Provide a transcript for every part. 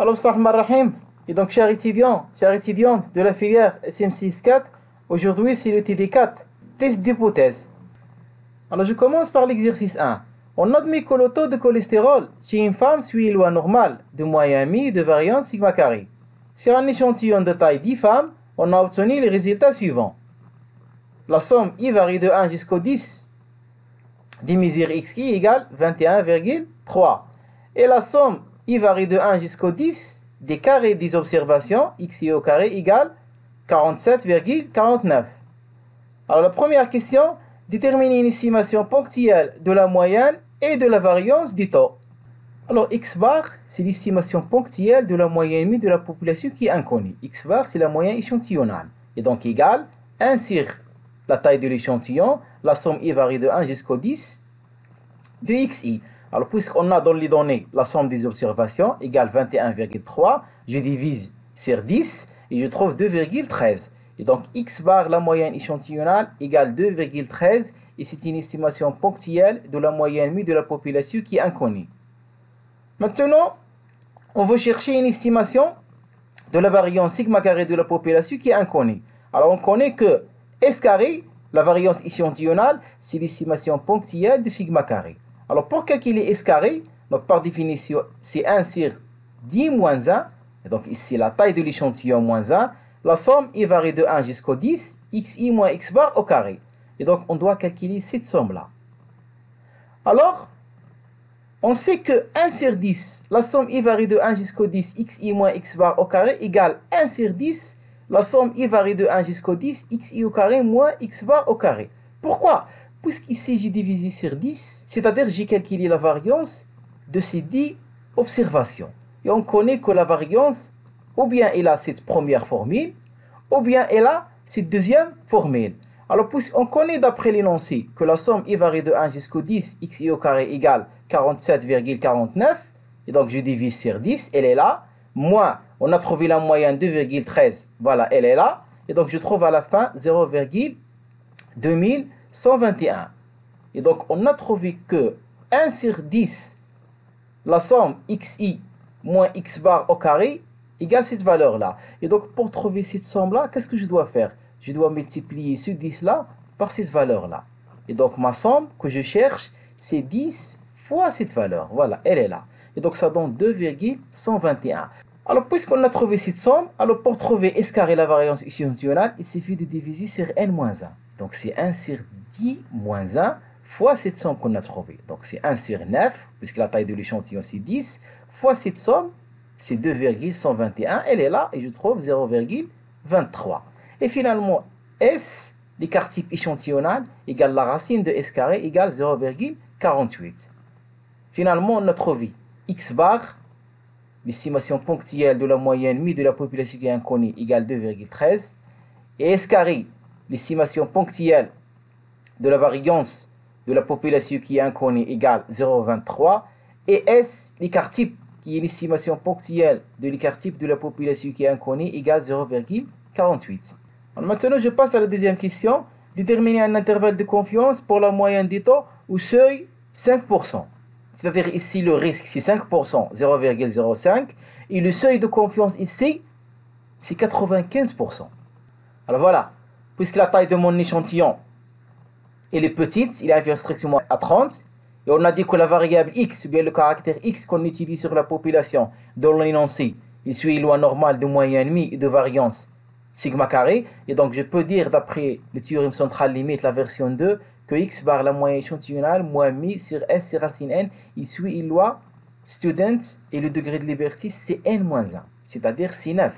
Alors, Bismillahirrahmanirrahim. Et donc, chers étudiants, chères étudiantes de la filière SM6-4, aujourd'hui c'est le TD4, test d'hypothèse. Alors, je commence par l'exercice 1. On admet que le taux de cholestérol chez une femme suit une loi normale de moyen mi de variance sigma carré. Sur un échantillon de taille 10 femmes, on a obtenu les résultats suivants. La somme I varie de 1 jusqu'au 10 des mesures XI égale 21,3. Et la somme I varie de 1 jusqu'au 10 des carrés des observations XI au carré égale 47,49. Alors la première question, déterminer une estimation ponctuelle de la moyenne et de la variance du taux. Alors X bar, c'est l'estimation ponctuelle de la moyenne mi de la population qui est inconnue. X bar, c'est la moyenne échantillonnale. Et donc égale 1 sur la taille de l'échantillon, la somme I varie de 1 jusqu'au 10 de XI. Alors, puisqu'on a dans les données la somme des observations égale 21,3, je divise sur 10 et je trouve 2,13. Et donc, X bar, la moyenne échantillonnale, égale 2,13. Et c'est une estimation ponctuelle de la moyenne mi de la population qui est inconnue. Maintenant, on veut chercher une estimation de la variance sigma carré de la population qui est inconnue. Alors, on connaît que S carré, la variance échantillonnale, c'est l'estimation ponctuelle de sigma carré. Alors, pour calculer S carré, donc par définition, c'est 1 sur 10 moins 1. Et donc, ici, la taille de l'échantillon moins 1. La somme I varie de 1 jusqu'au 10, XI moins X bar au carré. Et donc, on doit calculer cette somme-là. Alors, on sait que 1 sur 10, la somme I varie de 1 jusqu'au 10, XI moins X bar au carré égale 1 sur 10, la somme I varie de 1 jusqu'au 10, XI au carré moins X bar au carré. Pourquoi? Puisqu'ici j'ai divisé sur 10, c'est-à-dire j'ai calculé la variance de ces 10 observations. Et on connaît que la variance, ou bien elle a cette première formule, ou bien elle a cette deuxième formule. Alors puisqu'on connaît d'après l'énoncé que la somme I varie de 1 jusqu'au 10, XI au carré égale 47,49, et donc je divise sur 10, elle est là, moins, on a trouvé la moyenne 2,13, voilà, elle est là, et donc je trouve à la fin 0,2121. Et donc, on a trouvé que 1 sur 10, la somme XI moins X bar au carré, égale cette valeur-là. Et donc, pour trouver cette somme-là, qu'est-ce que je dois faire? Je dois multiplier ce 10-là par cette valeur-là. Et donc, ma somme que je cherche, c'est 10 fois cette valeur. Voilà, elle est là. Et donc, ça donne 2,121. Alors, puisqu'on a trouvé cette somme, alors pour trouver S carré la variance échantillonnale, il suffit de diviser sur N-1. Donc, c'est 1 sur 10 moins 1 fois cette somme qu'on a trouvée. Donc, c'est 1 sur 9, puisque la taille de l'échantillon, c'est 10, fois cette somme, c'est 2,121. Elle est là, et je trouve 0,23. Et finalement, S, l'écart type échantillonnal, égale la racine de S carré, égale 0,48. Finalement, on a trouvé X bar, l'estimation ponctuelle de la moyenne mi de la population qui est inconnue, égale 2,13. Et S carré, l'estimation ponctuelle de la variance de la population qui est inconnue égale 0,23. Et S, l'écart type, qui est l'estimation ponctuelle de l'écart type de la population qui est inconnue égale 0,48. Maintenant, je passe à la deuxième question. Déterminer un intervalle de confiance pour la moyenne des taux au seuil 5%. C'est-à-dire ici, le risque, c'est 5%, 0,05. Et le seuil de confiance ici, c'est 95%. Alors voilà, puisque la taille de mon échantillon, elle est petite, il est inférieur strictement à 30, et on a dit que la variable x, ou bien le caractère x qu'on utilise sur la population dans l'énoncé, il suit une loi normale de moyenne mi et de variance sigma carré, et donc je peux dire d'après le théorème central limite, la version 2, que x bar la moyenne échantillonnale moins mi sur s sur racine n, il suit une loi student, et le degré de liberté c'est n-1, c'est-à-dire c'est 9.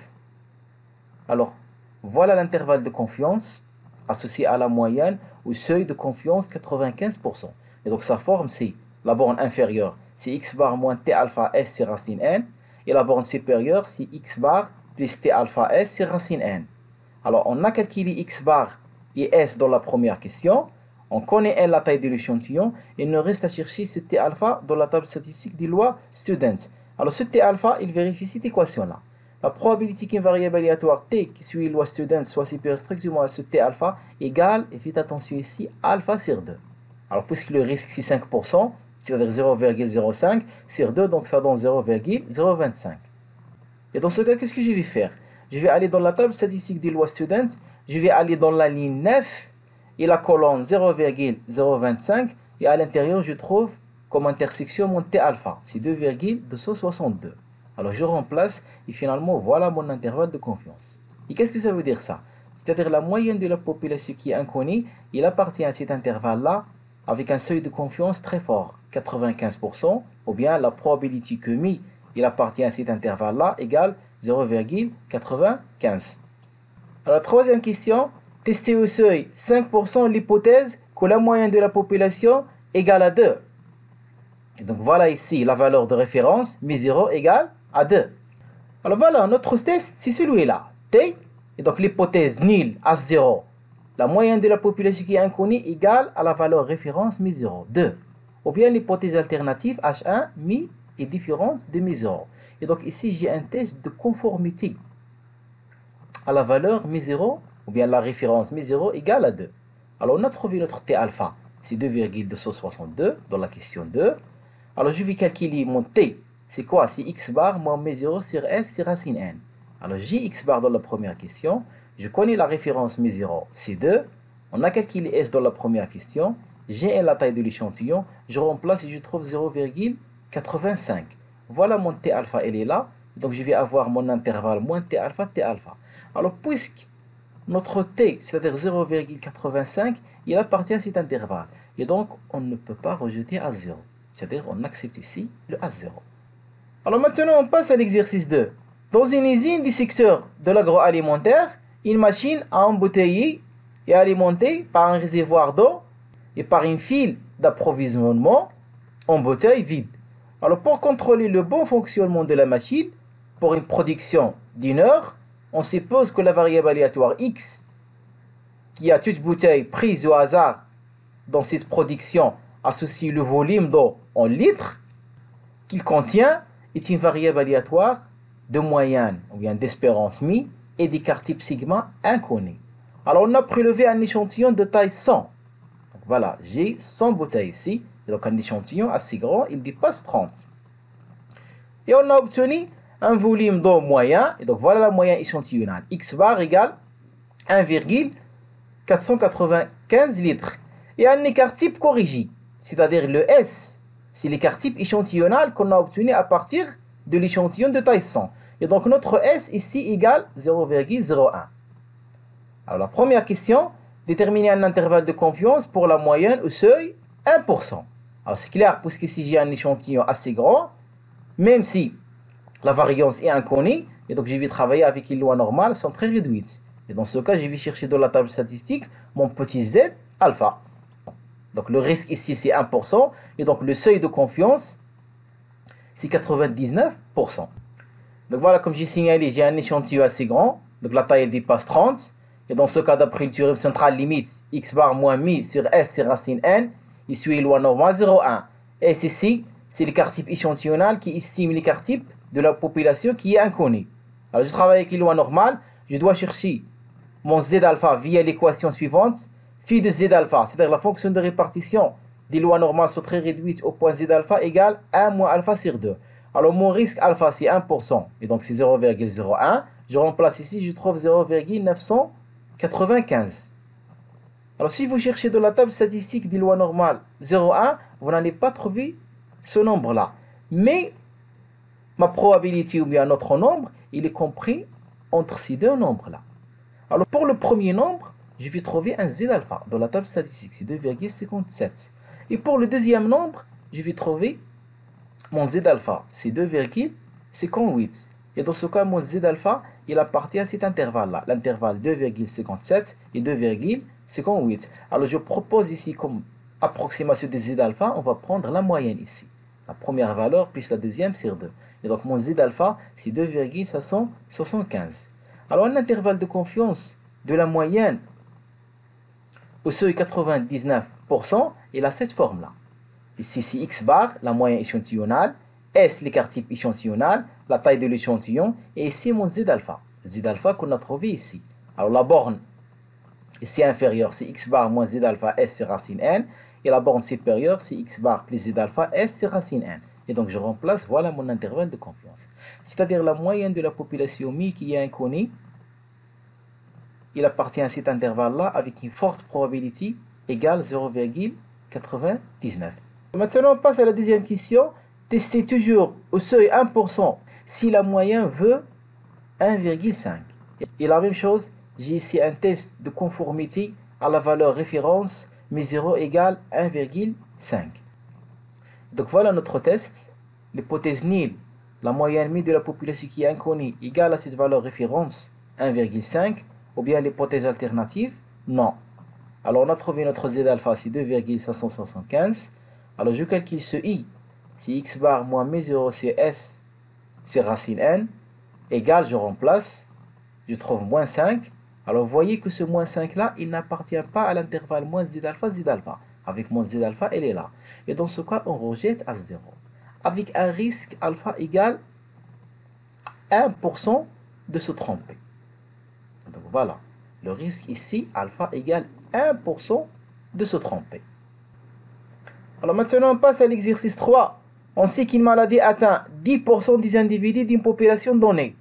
Alors, voilà l'intervalle de confiance associé à la moyenne au seuil de confiance 95%. Et donc sa forme c'est la borne inférieure, c'est x bar moins t alpha s sur racine n, et la borne supérieure c'est x bar plus t alpha s sur racine n. Alors on a calculé x bar et s dans la première question, on connaît n la taille de l'échantillon, et il nous reste à chercher ce t alpha dans la table statistique des lois student. Alors ce t alpha, il vérifie cette équation-là. La probabilité qu'une variable aléatoire t qui suit la loi student soit supérieure strictement à ce t alpha égale, et faites attention ici, alpha sur 2. Alors puisque le risque c'est 5%, c'est-à-dire 0,05 sur 2, donc ça donne 0,025. Et dans ce cas, qu'est-ce que je vais faire? Je vais aller dans la table statistique des lois student, je vais aller dans la ligne 9 et la colonne 0,025 et à l'intérieur, je trouve comme intersection mon T alpha, c'est 2,262. Alors je remplace et finalement, voilà mon intervalle de confiance. Et qu'est-ce que ça veut dire ça? C'est-à-dire la moyenne de la population qui est inconnue, il appartient à cet intervalle-là avec un seuil de confiance très fort, 95%, ou bien la probabilité que mi, il appartient à cet intervalle-là, égale 0,95. Alors la troisième question, tester au seuil 5% l'hypothèse que la moyenne de la population égale à 2. Et donc voilà ici la valeur de référence, mi0 égale à 2. Alors voilà, notre test, c'est celui-là. T, et donc l'hypothèse nulle à 0. La moyenne de la population qui est inconnue égale à la valeur référence mi0, 2. Ou bien l'hypothèse alternative H1, mi est différente de mi0. Et donc ici, j'ai un test de conformité à la valeur mi0, ou bien la référence mi0 égale à 2. Alors on a trouvé notre T alpha, c'est 2,262 dans la question 2. Alors je vais calculer mon T, c'est quoi? C'est x bar moins mi0 sur S sur racine n. Alors j'ai x bar dans la première question, je connais la référence mi0, c'est 2. On a calculé S dans la première question, j'ai la taille de l'échantillon, je remplace et je trouve 0,85. Voilà mon T alpha, elle est là. Donc je vais avoir mon intervalle moins T alpha, T alpha. Alors puisque notre T, c'est-à-dire 0,85, il appartient à cet intervalle. Et donc on ne peut pas rejeter à 0. C'est-à-dire on accepte ici le A0. Alors maintenant on passe à l'exercice 2. Dans une usine du secteur de l'agroalimentaire, une machine à embouteiller est alimentée par un réservoir d'eau et par une file d'approvisionnement en bouteilles vides. Alors pour contrôler le bon fonctionnement de la machine, pour une production d'une heure, on suppose que la variable aléatoire x, qui a toute bouteille prise au hasard dans cette production, associe le volume d'eau en litres qu'il contient, est une variable aléatoire de moyenne, ou bien d'espérance mi, et d'écart type sigma inconnu. Alors on a prélevé un échantillon de taille 100. Donc voilà, j'ai 100 bouteilles ici. Donc un échantillon assez grand, il dépasse 30. Et on a obtenu un volume d'eau moyen. Et donc voilà la moyenne échantillonnale. X bar égale 1,495 litres. Et un écart type corrigé. C'est-à-dire le S, c'est l'écart type échantillonnal qu'on a obtenu à partir de l'échantillon de taille 100. Et donc notre S ici égale 0,01. Alors la première question, déterminer un intervalle de confiance pour la moyenne au seuil 1%. Alors c'est clair, puisque si j'ai un échantillon assez grand, même si la variance est inconnue, et donc je vais travailler avec les lois normales, sont très réduites. Et dans ce cas, je vais chercher dans la table statistique mon petit z alpha. Donc le risque ici c'est 1%, et donc le seuil de confiance c'est 99%. Donc voilà, comme j'ai signalé, j'ai un échantillon assez grand, donc la taille elle dépasse 30, et dans ce cas d'après le théorème central limite x bar moins mi sur S sur racine n, il suit loi normale 0,1. Et ceci, c'est l'écart type échantillonnal qui estime l'écart type de la population qui est inconnu. Alors je travaille avec les lois normales, je dois chercher mon z alpha via l'équation suivante, phi de z alpha, c'est-à-dire la fonction de répartition des lois normales sont très réduites au point z alpha égale 1 moins alpha sur 2. Alors mon risque alpha c'est 1%, et donc c'est 0,01. Je remplace ici, je trouve 0,995. Alors si vous cherchez dans la table statistique des lois normales 0,1, vous n'allez pas trouver ce nombre-là. Mais ma probabilité ou bien notre nombre, il est compris entre ces deux nombres-là. Alors pour le premier nombre, je vais trouver un z alpha dans la table statistique, c'est 2,57. Et pour le deuxième nombre, je vais trouver mon z alpha, c'est 2,58. Et dans ce cas, mon z alpha, il appartient à cet intervalle-là, l'intervalle 2,57 et 2,58. Alors je propose ici comme approximation de z alpha, on va prendre la moyenne ici. La première valeur plus la deuxième sur 2. Et donc mon z alpha, c'est 2,75. Alors un intervalle de confiance de la moyenne au seuil 99%, il a cette forme-là. Ici, c'est x bar, la moyenne échantillonnale, S, l'écart type échantillonnal, la taille de l'échantillon, et ici mon z alpha. Z alpha qu'on a trouvé ici. Alors la borne ici inférieure, c'est x bar moins z alpha S sur racine n, et la borne supérieure, c'est x bar plus z alpha S sur racine n. Et donc je remplace, voilà mon intervalle de confiance. c'est-à-dire la moyenne de la population mi qui est inconnue, il appartient à cet intervalle-là avec une forte probabilité égale 0,99. Maintenant, on passe à la deuxième question. Testez toujours au seuil 1% si la moyenne veut 1,5. Et la même chose, j'ai ici un test de conformité à la valeur référence, mais 0 égale 1,5. Donc voilà notre test. L'hypothèse nulle, la moyenne mi de la population qui est inconnue égale à cette valeur référence 1,5, ou bien l'hypothèse alternative, non. Alors on a trouvé notre z alpha, c'est 2,575. Alors je calcule ce i, si x bar moins m0 c'est s, c'est racine n, égale, je remplace, je trouve moins 5. Alors vous voyez que ce moins 5 là, il n'appartient pas à l'intervalle moins z alpha, z alpha. Avec moins z alpha, elle est là. Et dans ce cas, on rejette à 0. Avec un risque alpha égale 1% de se tromper. Donc voilà, le risque ici, alpha égale 1% de se tromper. Alors maintenant, on passe à l'exercice 3. On sait qu'une maladie atteint 10% des individus d'une population donnée.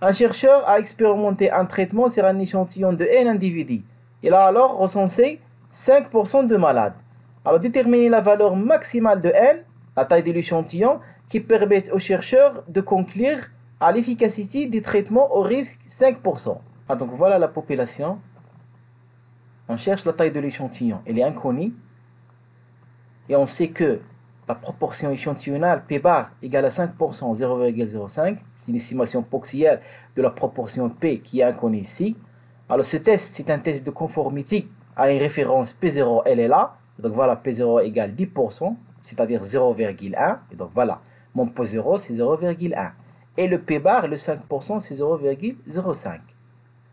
Un chercheur a expérimenté un traitement sur un échantillon de n individus. Il a alors recensé 5% de malades. Alors déterminer la valeur maximale de n, la taille de l'échantillon, qui permet au chercheur de conclure à l'efficacité du traitement au risque 5%. Donc voilà la population. On cherche la taille de l'échantillon. Elle est inconnue. Et on sait que la proportion échantillonnale P bar égale à 5%, 0,05. C'est une estimation ponctuelle de la proportion P qui est inconnue ici. Alors ce test, c'est un test de conformité à une référence P0, elle est là. Donc voilà, P0 égale 10%, c'est-à-dire 0,1. Et donc voilà, mon P0 c'est 0,1. Et le P bar, le 5%, c'est 0,05.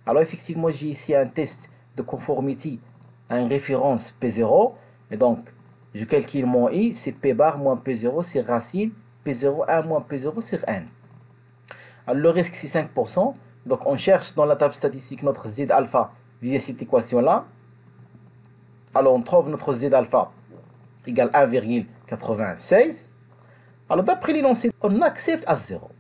Alors effectivement, j'ai ici un test de conformité à une référence P0. Et donc, je calcule mon I, c'est P bar moins P0, c'est racine P0, 1 moins P0 sur N. Alors le risque, c'est 5%. Donc on cherche dans la table statistique notre Z alpha via cette équation-là. Alors on trouve notre Z alpha égale 1,96. Alors d'après l'énoncé, on accepte à 0.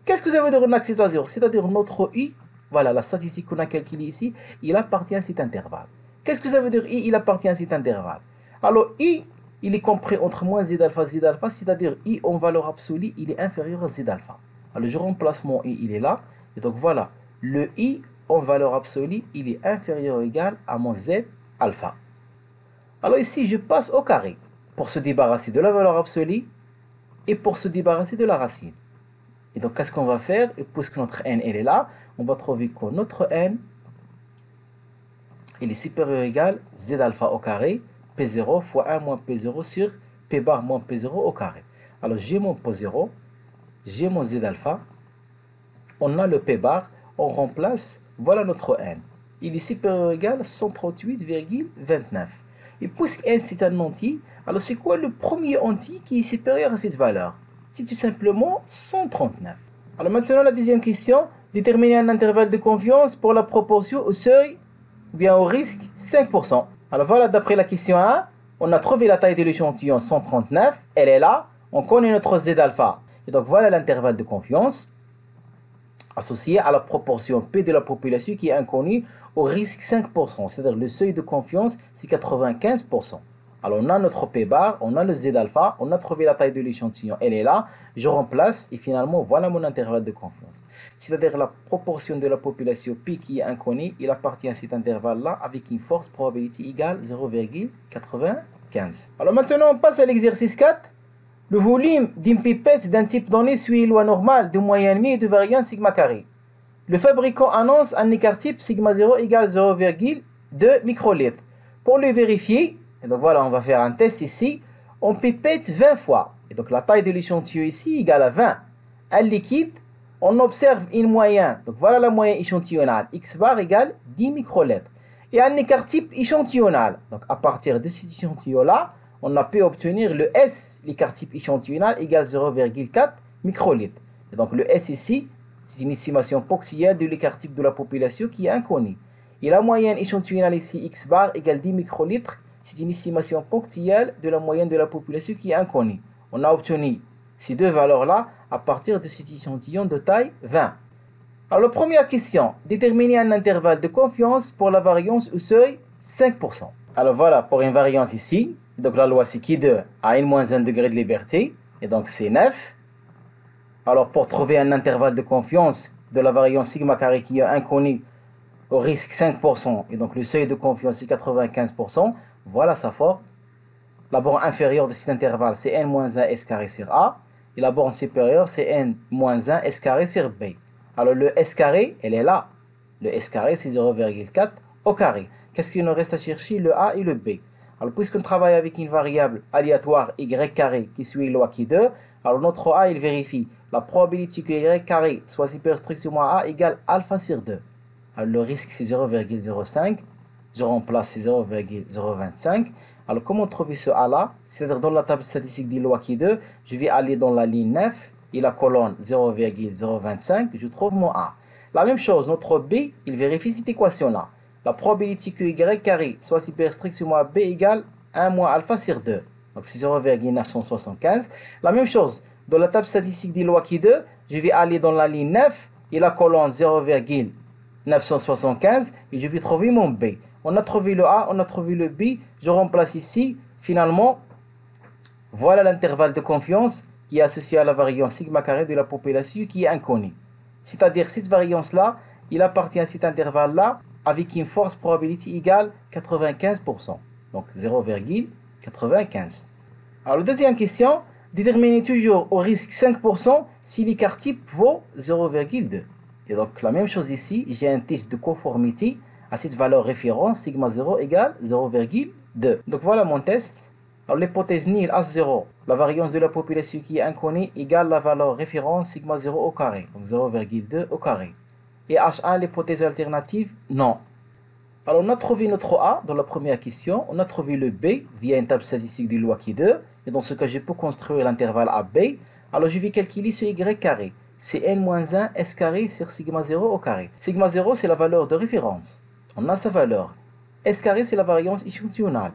Qu'est-ce que ça veut dire on accepte à 0? C'est-à-dire notre I, voilà la statistique qu'on a calculée ici, il appartient à cet intervalle. Qu'est-ce que ça veut dire I, il appartient à cet intervalle? Alors I, il est compris entre moins Z alpha, c'est-à-dire I en valeur absolue, il est inférieur à Z alpha. Alors je remplace mon I, il est là. Et donc voilà, le I en valeur absolue, il est inférieur ou égal à mon Z alpha. Alors ici, je passe au carré pour se débarrasser de la valeur absolue et pour se débarrasser de la racine. Et donc, qu'est-ce qu'on va faire? Et puisque notre n, elle est là, on va trouver que notre n, il est supérieur ou égal Z alpha au carré, P0 fois 1 moins P0 sur P bar moins P0 au carré. Alors, j'ai mon P0, j'ai mon Z alpha, on a le P bar, on remplace, voilà notre n. Il est supérieur ou égal à 138,29. Et puisque n c'est un entier, alors c'est quoi le premier entier qui est supérieur à cette valeur? C'est tout simplement 139. Alors maintenant la deuxième question, déterminer un intervalle de confiance pour la proportion au seuil ou bien au risque 5%. Alors voilà, d'après la question 1, on a trouvé la taille de l'échantillon 139, elle est là, on connaît notre Z alpha. Et donc voilà l'intervalle de confiance associé à la proportion P de la population qui est inconnue au risque 5%, c'est-à-dire le seuil de confiance c'est 95%. Alors on a notre P bar, on a le Z alpha, on a trouvé la taille de l'échantillon, elle est là, je remplace et finalement voilà mon intervalle de confiance. C'est-à-dire la proportion de la population P qui est inconnue, il appartient à cet intervalle-là avec une forte probabilité égale 0,95. Alors maintenant on passe à l'exercice 4. Le volume d'une pipette d'un type donné suit une loi normale de moyenne mi et de variance sigma carré. Le fabricant annonce un écart type sigma 0 égale 0,2 microlitres. Pour le vérifier, et donc voilà, on va faire un test ici, on pipette 20 fois. Et donc la taille de l'échantillon ici égale à 20. Un liquide, on observe une moyenne. Donc voilà la moyenne échantillonnale. X bar égale 10 microlitres. Et un écart type échantillonnal. Donc à partir de cet échantillon-là, on a pu obtenir le S, l'écart type échantillonnal, égale 0,4 microlitres. Et donc le S ici, c'est une estimation ponctuelle de l'écart type de la population qui est inconnue. Et la moyenne échantillonnale ici, X bar, égale 10 microlitres, c'est une estimation ponctuelle de la moyenne de la population qui est inconnue. On a obtenu ces deux valeurs-là à partir de cet échantillon de taille 20. Alors, première question, déterminer un intervalle de confiance pour la variance au seuil 5%. Alors voilà, pour une variance ici, donc la loi c'est Q2 à n-1 degré de liberté, et donc c'est 9. Alors pour trouver un intervalle de confiance de la variance sigma carré qui est inconnu au risque 5%, et donc le seuil de confiance c'est 95%, voilà sa forme. La borne inférieure de cet intervalle c'est n-1 s carré sur A, et la borne supérieure c'est n-1 s carré sur B. Alors le s carré, elle est là. Le s carré c'est 0,4 au carré. Qu'est-ce qu'il nous reste à chercher? Le A et le B. Alors puisqu'on travaille avec une variable aléatoire y carré qui suit loi Q2, alors notre A il vérifie la probabilité que y carré soit supérieur strictement à A égale alpha sur 2. Alors le risque c'est 0,05. Je remplace c'est 0,025. Alors comment trouver ce A là? C'est-à-dire dans la table statistique de loi Q2, je vais aller dans la ligne 9 et la colonne 0,025. Je trouve mon A. La même chose, notre B, il vérifie cette équation là. La probabilité que y carré soit supérieur strictement à B égale 1 moins alpha sur 2. Donc c'est 0,975. La même chose, dans la table statistique des lois Q2, je vais aller dans la ligne 9 et la colonne 0,975 et je vais trouver mon B. On a trouvé le A, on a trouvé le B. Je remplace ici. Finalement, voilà l'intervalle de confiance qui est associé à la variance sigma carré de la population qui est inconnue. C'est-à-dire cette variance-là, il appartient à cet intervalle-là avec une force probabilité égale 95%. Donc 0,95. Alors, la deuxième question, déterminer toujours au risque 5% si l'écart type vaut 0,2. Et donc, la même chose ici, j'ai un test de conformité à cette valeur référence, sigma 0 égale 0,2. Donc, voilà mon test. Alors, l'hypothèse nulle A0, la variance de la population qui est inconnue égale la valeur référence sigma 0 au carré. Donc, 0,2 au carré. Et H1, l'hypothèse alternative, non. Alors, on a trouvé notre A dans la première question. On a trouvé le B via une table statistique de loi Q2. Et dans ce cas, je peux construire l'intervalle AB. Alors, je vais calculer ce Y carré. C'est n-1 S carré sur sigma 0 au carré. Sigma 0, c'est la valeur de référence. On a sa valeur. S carré, c'est la variance échantillonnale.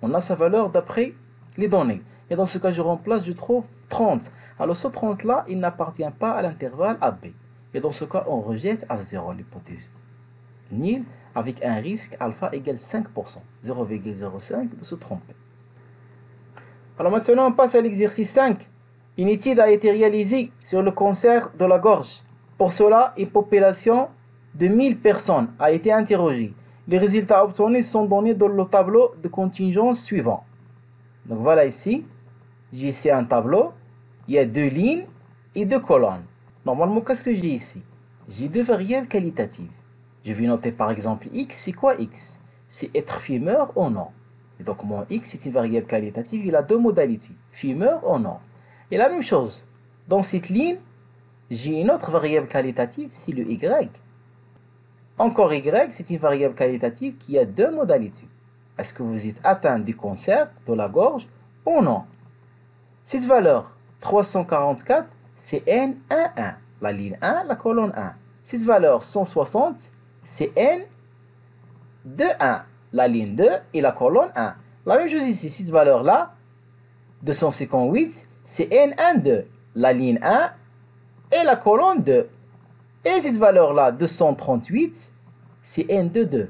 On a sa valeur d'après les données. Et dans ce cas, je remplace, je trouve 30. Alors, ce 30-là, il n'appartient pas à l'intervalle AB. Et dans ce cas, on rejette à 0 l'hypothèse nulle avec un risque alpha égale 5%. 0,05 de se tromper. Alors maintenant, on passe à l'exercice 5. Une étude a été réalisée sur le cancer de la gorge. Pour cela, une population de 1000 personnes a été interrogée. Les résultats obtenus sont donnés dans le tableau de contingence suivant. Donc voilà ici, j'ai ici un tableau. Il y a 2 lignes et 2 colonnes. Normalement, qu'est-ce que j'ai ici? J'ai 2 variables qualitatives. Je vais noter par exemple X. C'est quoi X? C'est être fumeur ou non. Et donc mon X, c'est une variable qualitative. Il a 2 modalités. Fumeur ou non. Et la même chose. Dans cette ligne, j'ai une autre variable qualitative. C'est le Y. Encore Y, c'est une variable qualitative qui a 2 modalités. Est-ce que vous êtes atteint du cancer de la gorge ou non? Cette valeur 344, c'est N11. La ligne 1, la colonne 1. Cette valeur 160, c'est N21. La ligne 2 et la colonne 1. La même chose ici, cette valeur-là, 258, c'est N12. La ligne 1 et la colonne 2. Et cette valeur-là, 238, c'est N22.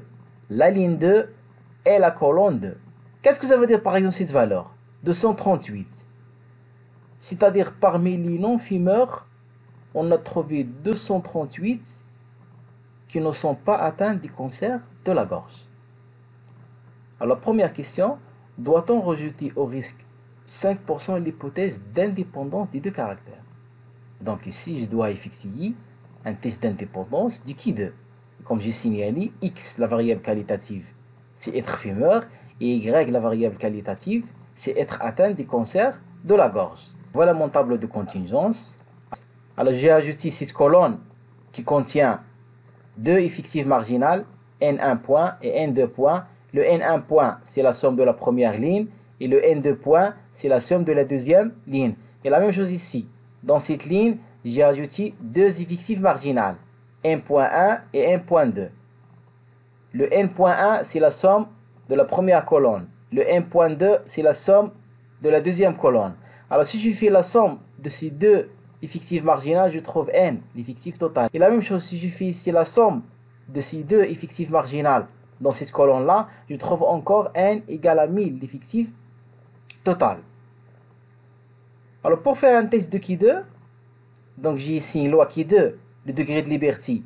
La ligne 2 et la colonne 2. Qu'est-ce que ça veut dire par exemple cette valeur? 238. C'est-à-dire parmi les non-fumeurs, on a trouvé 238 qui ne sont pas atteints du cancer de la gorge. Alors, la première question, doit-on rejeter au risque 5% l'hypothèse d'indépendance des 2 caractères? Donc ici, je dois effectuer un test d'indépendance du Q2. Comme j'ai signalé, X, la variable qualitative, c'est être fumeur, et Y, la variable qualitative, c'est être atteint du cancer de la gorge. Voilà mon tableau de contingence. Alors, j'ai ajouté cette colonne qui contient 2 effectifs marginales, N1 point et N2 point. Le N1 point, c'est la somme de la première ligne, et le N2 point, c'est la somme de la deuxième ligne. Et la même chose ici. Dans cette ligne, j'ai ajouté 2 effectifs marginales, N.1 et N.2. Le N.1, c'est la somme de la première colonne. Le N.2, c'est la somme de la deuxième colonne. Alors, si je fais la somme de ces deux effectifs marginales, je trouve n, l'effectif total. Et la même chose, si je fais ici la somme de ces deux effectifs marginales dans cette colonne-là, je trouve encore n égale à 1000, l'effectif total. Alors pour faire un test de Ki2, donc j'ai ici une loi Ki2, le degré de liberté,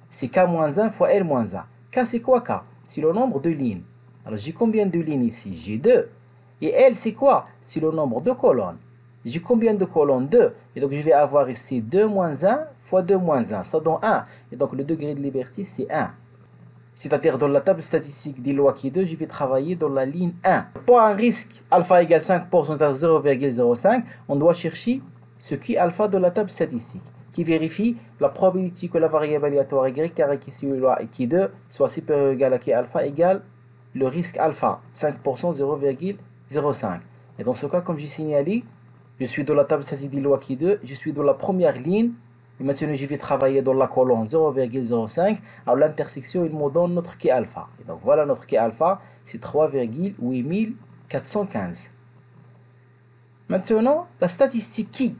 c'est K-1 fois L-1. K c'est quoi K? C'est le nombre de lignes. Alors j'ai combien de lignes ici? J'ai 2. Et L c'est quoi? C'est le nombre de colonnes. J'ai combien de colonnes? 2. Et donc je vais avoir ici 2 moins 1 fois 2 moins 1. Ça donne 1. Et donc le degré de liberté c'est 1. C'est-à-dire dans la table statistique des lois Ki2, je vais travailler dans la ligne 1. Pour un risque alpha égale 5% à 0,05, on doit chercher ce qui est alpha de la table statistique, qui vérifie la probabilité que la variable aléatoire y carré qui suit la loi Ki2 soit supérieure ou égale à qui alpha égale le risque alpha, 5% 0,05. Et dans ce cas, comme j'ai signalé, je suis dans la table statistique des lois Ki2, je suis dans la première ligne. Et maintenant, je vais travailler dans la colonne 0,05. Alors, l'intersection, il me donne notre Ki alpha. Et donc, voilà notre Ki alpha, c'est 3,8415. Maintenant, la statistique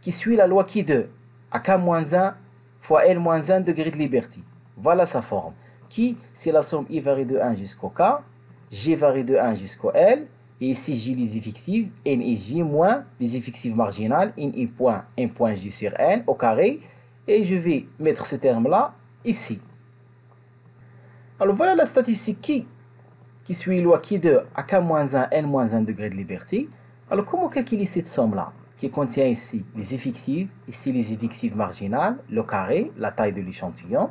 qui suit la loi Ki2, à K-1 fois L-1 degré de liberté. Voilà sa forme. Qui, c'est la somme I varie de 1 jusqu'au K, G varie de 1 jusqu'au L, et ici j'ai les effectifs, N et J moins les effectifs marginales, N point J sur N au carré, et je vais mettre ce terme-là ici. Alors voilà la statistique qui suit la loi Ki2 à K-1, N-1 degré de liberté. Alors comment calculer cette somme-là, qui contient ici les effectifs, ici les effectifs marginales, le carré, la taille de l'échantillon.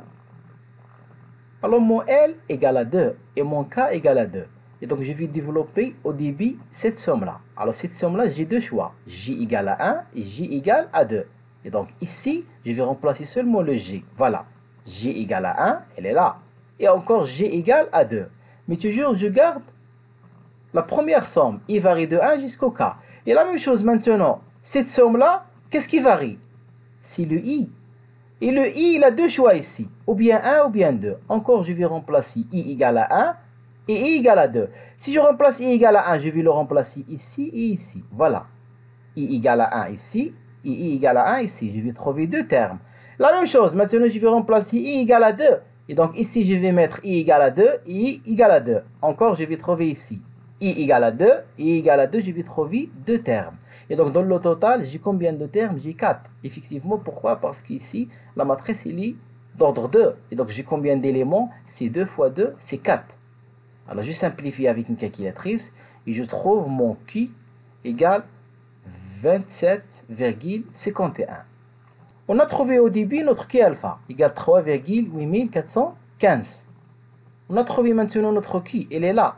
Alors mon L égale à 2 et mon K égale à 2. Et donc je vais développer au début cette somme-là. Alors cette somme-là, j'ai deux choix. J égale à 1 et J égale à 2. Et donc ici, je vais remplacer seulement le J. Voilà. J égale à 1, elle est là. Et encore J égale à 2. Mais toujours, je garde la première somme. I varie de 1 jusqu'au K. Et la même chose maintenant. Cette somme-là, qu'est-ce qui varie? C'est le I. Et le I, il a deux choix ici. Ou bien 1 ou bien 2. Encore, je vais remplacer I égale à 1 et I égale à 2. Si je remplace I égale à 1, je vais le remplacer ici et ici. Voilà. I égale à 1 ici et I égale à 1 ici. Je vais trouver deux termes. La même chose, maintenant je vais remplacer I égale à 2. Et donc ici, je vais mettre I égale à 2 et I égale à 2. Encore, je vais trouver ici I égale à 2 et I égale à 2, je vais trouver deux termes. Et donc dans le total, j'ai combien de termes? J'ai 4. Effectivement, pourquoi? Parce qu'ici, la matrice est d'ordre 2. Et donc j'ai combien d'éléments? C'est 2 fois 2, c'est 4. Alors je simplifie avec une calculatrice et je trouve mon Ki égale 27,51. On a trouvé au début notre Ki alpha égale 3,8415. On a trouvé maintenant notre Ki, elle est là,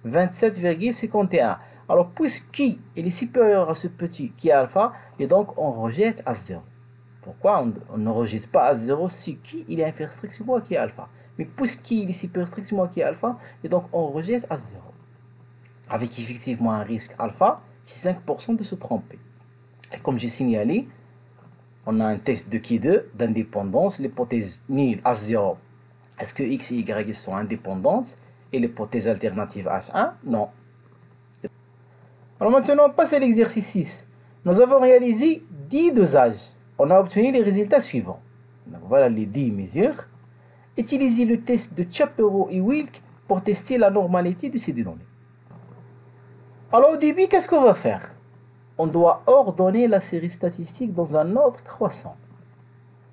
27,51. Alors puisque Ki est supérieur à ce petit Ki alpha, et donc on rejette à 0. Pourquoi on ne rejette pas à 0 si Ki il est inférieur strictement à Ki alpha? Mais puisqu'il est supérieur strictement à Ki alpha, et donc on rejette à 0. Avec effectivement un risque alpha, c'est 5% de se tromper. Et comme j'ai signalé, on a un test de Ki2 d'indépendance, l'hypothèse nulle à 0. Est-ce que X et Y sont indépendantes? Et l'hypothèse alternative H1, non. Alors maintenant, on passe à l'exercice 6. Nous avons réalisé 10 dosages. On a obtenu les résultats suivants. Donc voilà les 10 mesures. Utilisez le test de Chaperon et Wilk pour tester la normalité de ces données. Alors au début, qu'est-ce qu'on va faire? On doit ordonner la série statistique dans un ordre croissant.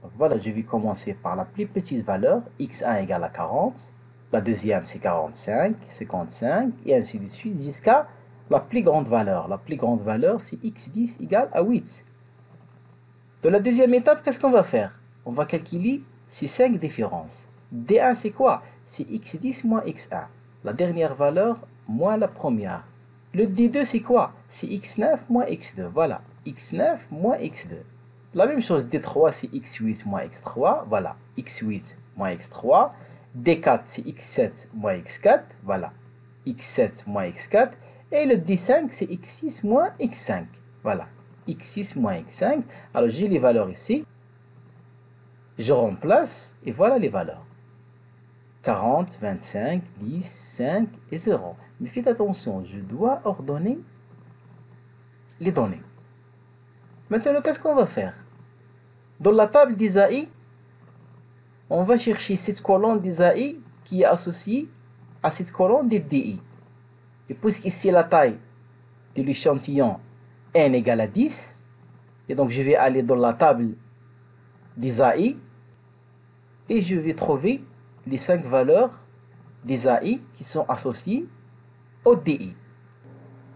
Donc voilà, je vais commencer par la plus petite valeur, x1 égale à 40. La deuxième, c'est 45, 55, et ainsi de suite, jusqu'à la plus grande valeur. La plus grande valeur, c'est x10 égale à 8. De la deuxième étape, qu'est-ce qu'on va faire? On va calculer ces 5 différences. D1, c'est quoi? C'est x10 moins x1. La dernière valeur moins la première. Le D2, c'est quoi? C'est x9 moins x2. Voilà, x9 moins x2. La même chose, D3, c'est x8 moins x3. Voilà, x8 moins x3. D4, c'est x7 moins x4. Voilà, x7 moins x4. Et le D5, c'est x6 moins x5. Voilà, x6 moins x5. Alors, j'ai les valeurs ici. Je remplace et voilà les valeurs. 40, 25, 10, 5 et 0. Mais faites attention, je dois ordonner les données. Maintenant, qu'est-ce qu'on va faire? Dans la table d'Isaïe, on va chercher cette colonne d'Isaïe qui est associée à cette colonne de DI. Et puisqu'ici la taille de l'échantillon n égale à 10, et donc je vais aller dans la table d'Isaïe et je vais trouver les 5 valeurs d'Isaïe qui sont associées au DI.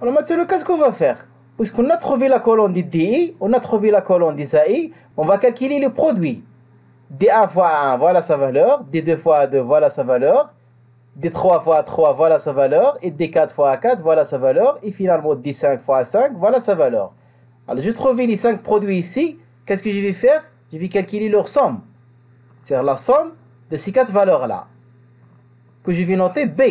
Alors maintenant, qu'est-ce qu'on va faire? Puisqu'on a trouvé la colonne de DI, on a trouvé la colonne d'Isaïe, on va calculer le produit. D1 fois 1, voilà sa valeur. D2 fois 2, voilà sa valeur. D3 fois 3, voilà sa valeur. Et D4 fois 4, voilà sa valeur. Et finalement, D5 fois 5, voilà sa valeur. Alors, je trouve les 5 produits ici. Qu'est-ce que je vais faire? Je vais calculer leur somme. C'est-à-dire la somme de ces 4 valeurs-là. Que je vais noter B.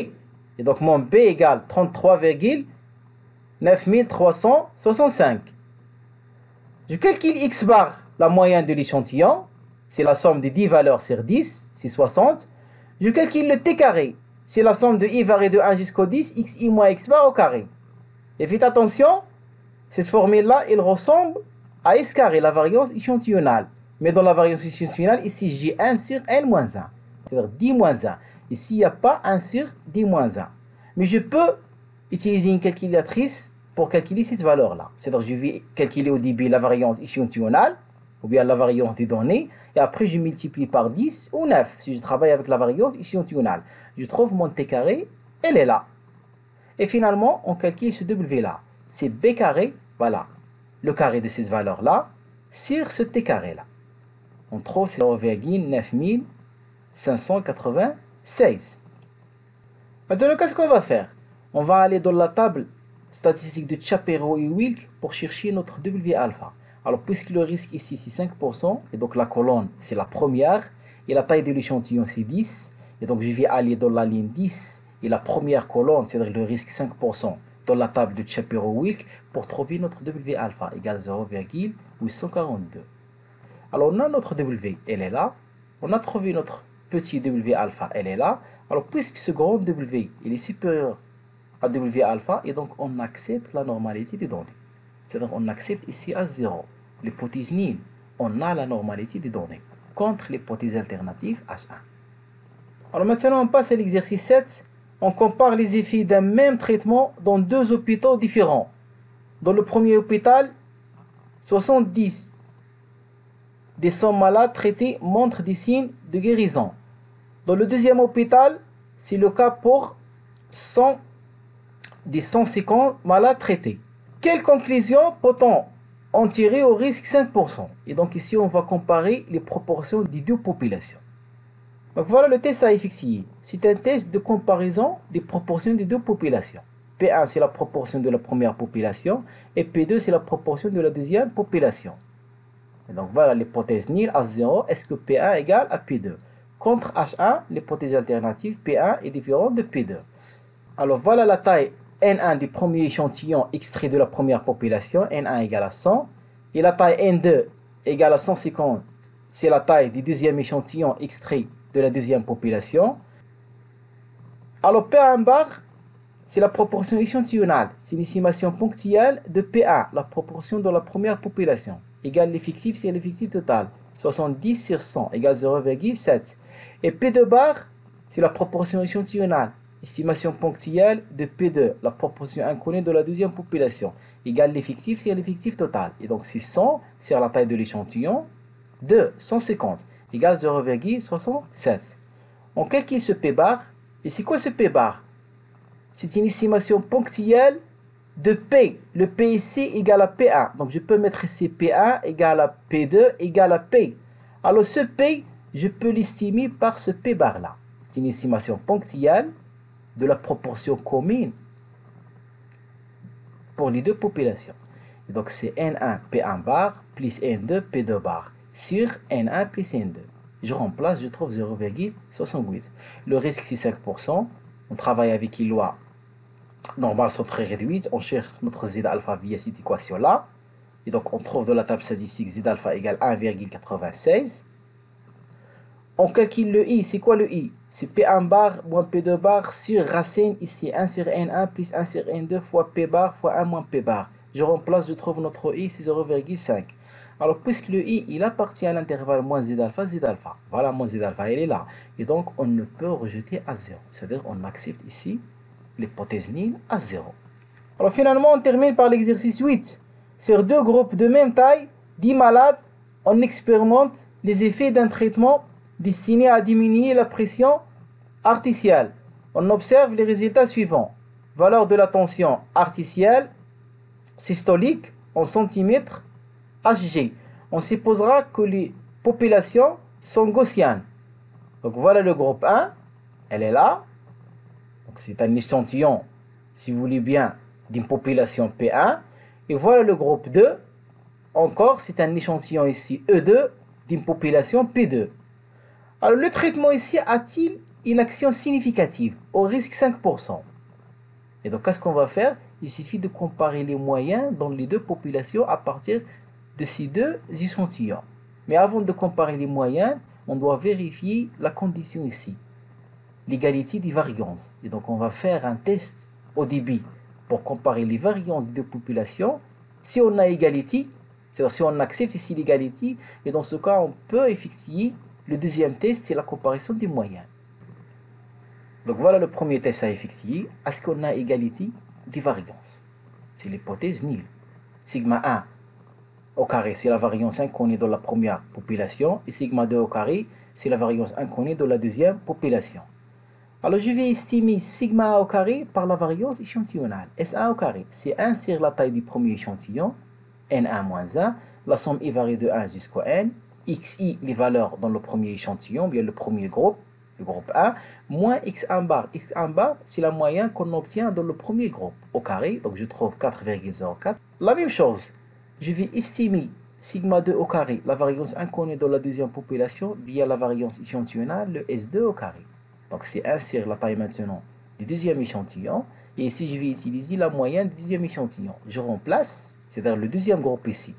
Et donc, mon B égale 33,9365. Je calcule X bar, la moyenne de l'échantillon. C'est la somme des 10 valeurs sur 10, c'est 60. Je calcule le t carré. C'est la somme de i varié de 1 jusqu'au 10, xi moins x bar au carré. Et faites attention, cette formule-là, elle ressemble à s carré, la variance échantillonnale. Mais dans la variance échantillonnale, ici, j'ai 1 sur n moins 1. C'est-à-dire 10 moins 1. Ici, il n'y a pas 1 sur 10 moins 1. Mais je peux utiliser une calculatrice pour calculer cette valeur-là. C'est-à-dire je vais calculer au début la variance échantillonnale, ou bien la variance des données, et après je multiplie par 10 ou 9 si je travaille avec la variance échantillonnale. Je trouve mon t carré, elle est là. Et finalement, on calcule ce W là. C'est B carré, voilà, le carré de cette valeur-là, sur ce t carré là. On trouve 0,9596. Maintenant, qu'est-ce qu'on va faire? On va aller dans la table statistique de Shapiro et Wilk pour chercher notre W alpha. Alors, puisque le risque ici, c'est 5%, et donc la colonne, c'est la première, et la taille de l'échantillon, c'est 10, et donc je vais aller dans la ligne 10, et la première colonne, c'est-à-dire le risque 5%, dans la table de Shapiro-Wilk, pour trouver notre W alpha, égale 0,842. Alors, on a notre W, elle est là. On a trouvé notre petit W alpha, elle est là. Alors, puisque ce grand W, il est supérieur à W alpha, et donc on accepte la normalité des données. C'est-à-dire on accepte ici à 0. L'hypothèse nulle, on a la normalité des données. Contre l'hypothèse alternative H1. Alors maintenant on passe à l'exercice 7. On compare les effets d'un même traitement dans 2 hôpitaux différents. Dans le premier hôpital, 70 des 100 malades traités montrent des signes de guérison. Dans le deuxième hôpital, c'est le cas pour 100 des 150 malades traités. Quelle conclusion peut-on en tirer au risque 5%? Et donc ici, on va comparer les proportions des 2 populations. Donc voilà le test à effectuer. C'est un test de comparaison des proportions des 2 populations. P1, c'est la proportion de la première population, et P2, c'est la proportion de la deuxième population. Et donc voilà l'hypothèse nulle à 0. Est-ce que P1 égale à P2? Contre H1, l'hypothèse alternative P1 est différente de P2. Alors voilà la taille N1 du premier échantillon extrait de la première population, N1 égale à 100, et la taille N2 égale à 150, c'est la taille du deuxième échantillon extrait de la deuxième population. Alors P1 bar, c'est la proportion échantillonnale, c'est une estimation ponctuelle de P1, la proportion de la première population, égale l'effectif, c'est l'effectif total, 70 sur 100, égale 0,7. Et P2 bar, c'est la proportion échantillonnale, estimation ponctuelle de P2, la proportion inconnue de la deuxième population, égale l'effectif, c'est l'effectif total. Et donc, c'est 100, c'est la taille de l'échantillon, de 150, égale 0,67. On calcule ce P bar, et c'est quoi ce P bar? C'est une estimation ponctuelle de P. Le P ici égale à P1. Donc, je peux mettre ici P1 égale à P2 égale à P. Alors, ce P, je peux l'estimer par ce P bar là. C'est une estimation ponctuelle de la proportion commune pour les 2 populations. Et donc c'est N1 P1 bar plus N2 P2 bar sur N1 plus N2. Je remplace, je trouve 0,68. Le risque c'est 5%. On travaille avec les lois normales sont très réduites. On cherche notre Z alpha via cette équation là. Et donc on trouve dans la table statistique Z alpha égale 1,96. On calcule le I. C'est quoi le I? C'est P1 bar moins P2 bar sur racine ici 1 sur N1 plus 1 sur N2 fois P bar fois 1 moins P bar. je remplace, je trouve notre I, c'est 0,5. Alors, puisque le I, il appartient à l'intervalle moins z alpha, voilà, moins z alpha, elle est là. Et donc, on ne peut rejeter à 0. C'est-à-dire, on accepte ici l'hypothèse nulle à 0. Alors, finalement, on termine par l'exercice 8. Sur deux groupes de même taille, 10 malades, on expérimente les effets d'un traitement destiné à diminuer la pression artérielle. On observe les résultats suivants. Valeur de la tension artérielle systolique en centimètres Hg. On supposera que les populations sont gaussiennes. Donc voilà le groupe 1, elle est là. Donc c'est un échantillon, si vous voulez bien, d'une population P1. Et voilà le groupe 2, encore c'est un échantillon ici E2 d'une population P2. Alors le traitement ici a-t-il une action significative au risque 5%? Et donc qu'est-ce qu'on va faire? Il suffit de comparer les moyens dans les deux populations à partir de ces deux échantillons. Mais avant de comparer les moyens, on doit vérifier la condition ici, l'égalité des variances. Et donc on va faire un test au débit pour comparer les variances des deux populations. Si on a égalité, c'est-à-dire si on accepte ici l'égalité, et dans ce cas on peut effectuer le deuxième test, c'est la comparaison des moyens. Donc voilà le premier test à effectuer. Est-ce qu'on a égalité des variances? C'est l'hypothèse nulle. Sigma 1 au carré, c'est la variance inconnue dans la première population. Et sigma 2 au carré, c'est la variance inconnue dans la deuxième population. Alors je vais estimer sigma 1 au carré par la variance échantillonnale. S1 au carré, c'est 1 sur la taille du premier échantillon, N1 moins 1. La somme est varie de 1 jusqu'à N. Xi, les valeurs dans le premier échantillon, bien le premier groupe, le groupe 1, moins x1 bar. x1 bar, c'est la moyenne qu'on obtient dans le premier groupe au carré, donc je trouve 4,04. La même chose, je vais estimer sigma 2 au carré, la variance inconnue dans la deuxième population, via la variance échantillonnale, le S2 au carré. Donc c'est 1 sur la taille maintenant du deuxième échantillon, et ici je vais utiliser la moyenne du deuxième échantillon. Je remplace, c'est-à-dire le deuxième groupe ici.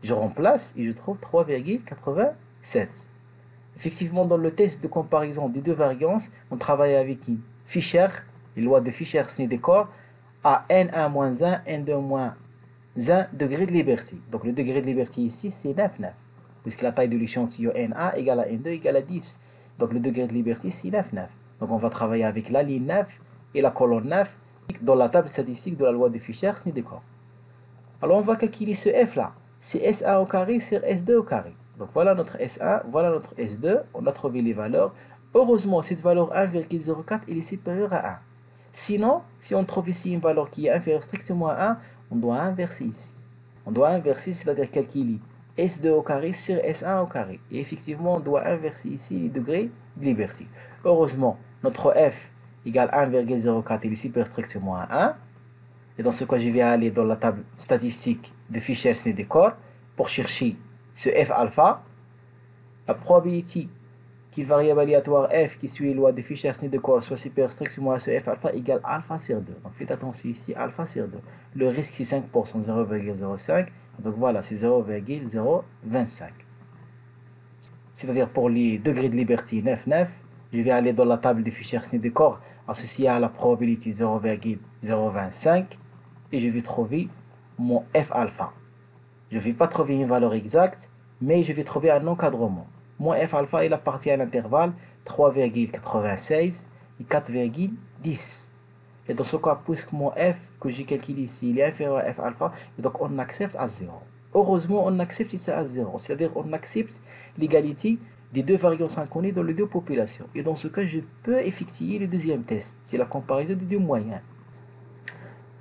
Je remplace et je trouve 3,87. Effectivement, dans le test de comparaison des deux variances, on travaille avec une Fisher, les lois de Fisher-Snedecor, à N1-1, N2-1 degré de liberté. Donc le degré de liberté ici, c'est 9,9, puisque la taille de l'échantillon N1 égale à N2 égale à 10. Donc le degré de liberté, c'est 9,9. Donc on va travailler avec la ligne 9 et la colonne 9 dans la table statistique de la loi de Fisher-Snedecor. Alors on va calculer ce F là. C'est S1 au carré sur S2 au carré. Donc voilà notre S1, voilà notre S2. On a trouvé les valeurs. Heureusement, cette valeur 1,04, elle est supérieure à 1. Sinon, si on trouve ici une valeur qui est inférieure strictement à 1, on doit inverser ici. On doit inverser, c'est-à-dire calculer S2 au carré sur S1 au carré. Et effectivement, on doit inverser ici les degrés de liberté. Heureusement, notre F égale 1,04, il est supérieur strictement à 1. Et dans ce cas, je vais aller dans la table statistique de Fisher-Snedecor pour chercher ce f alpha. La probabilité qu'une variable aléatoire f qui suit la loi de Fisher-Snedecor soit supérieure strictement à ce f alpha égale alpha sur 2. Donc faites attention ici, alpha sur 2. Le risque c'est 5%, 0,05. Donc voilà, c'est 0,025. C'est-à-dire pour les degrés de liberté 9,9, je vais aller dans la table de Fisher-Snedecor associée à la probabilité 0,025. Et je vais trouver mon f alpha. Je ne vais pas trouver une valeur exacte, mais je vais trouver un encadrement. Mon f alpha, il appartient à l'intervalle 3,96 et 4,10. Et dans ce cas, puisque mon f que j'ai calculé ici, il est inférieur à f alpha, et donc on accepte à 0. Heureusement, on accepte ça à 0. C'est-à-dire on accepte l'égalité des deux variances inconnues dans les deux populations. Et dans ce cas, je peux effectuer le deuxième test. C'est la comparaison des deux moyens.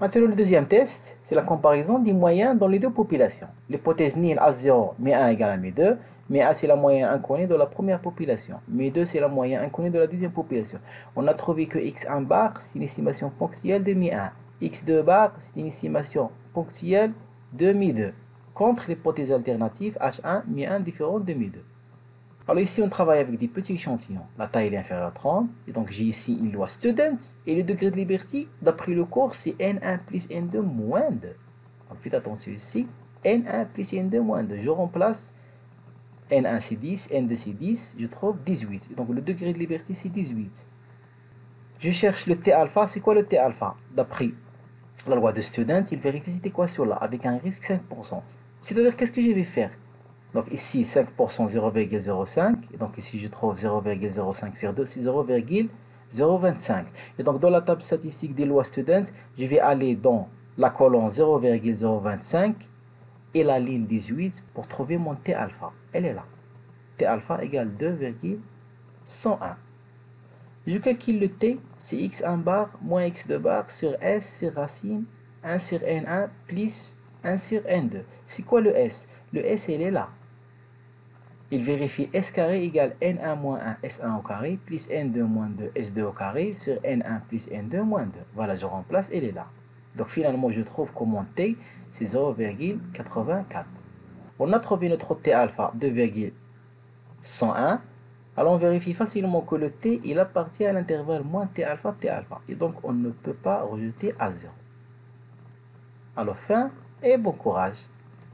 Maintenant, le deuxième test, c'est la comparaison des moyens dans les deux populations. L'hypothèse nulle A0, μ1 égale à μ2. μ1 c'est la moyenne inconnue de la première population. μ2 c'est la moyenne inconnue de la deuxième population. On a trouvé que x1 bar, c'est une estimation ponctuelle de μ1. x2 bar, c'est une estimation ponctuelle de μ2. Contre l'hypothèse alternative H1, μ1 différente de μ2. Alors ici, on travaille avec des petits échantillons. La taille est inférieure à 30. Et donc, j'ai ici une loi student. Et le degré de liberté, d'après le cours, c'est N1 plus N2 moins 2. Donc, faites attention ici. N1 plus N2 moins 2. Je remplace N1 c'est 10, N2 c'est 10. Je trouve 18. Donc, le degré de liberté, c'est 18. Je cherche le T alpha. C'est quoi le T alpha? D'après la loi de Student, il vérifie cette équation-là avec un risque 5%. C'est-à-dire, qu'est-ce que je vais faire? Donc ici, 5%, 0,05. Et donc ici, je trouve 0,05 sur 2, c'est 0,025. Et donc dans la table statistique des lois Student, je vais aller dans la colonne 0,025 et la ligne 18 pour trouver mon T alpha. Elle est là. T alpha égale 2,101. Je calcule le T, c'est x1 bar moins x2 bar sur S sur racine 1 sur N1 plus 1 sur N2. C'est quoi le S? Le S, il est là. Il vérifie S carré égale N1 moins 1 S1 au carré plus N2 moins 2 S2 au carré sur N1 plus N2 moins 2. Voilà, je remplace, elle est là. Donc finalement, je trouve que mon T, c'est 0,84. On a trouvé notre T alpha 2,101. Alors on vérifie facilement que le T, il appartient à l'intervalle moins T alpha, T alpha. Et donc on ne peut pas rejeter à 0. Alors fin et bon courage.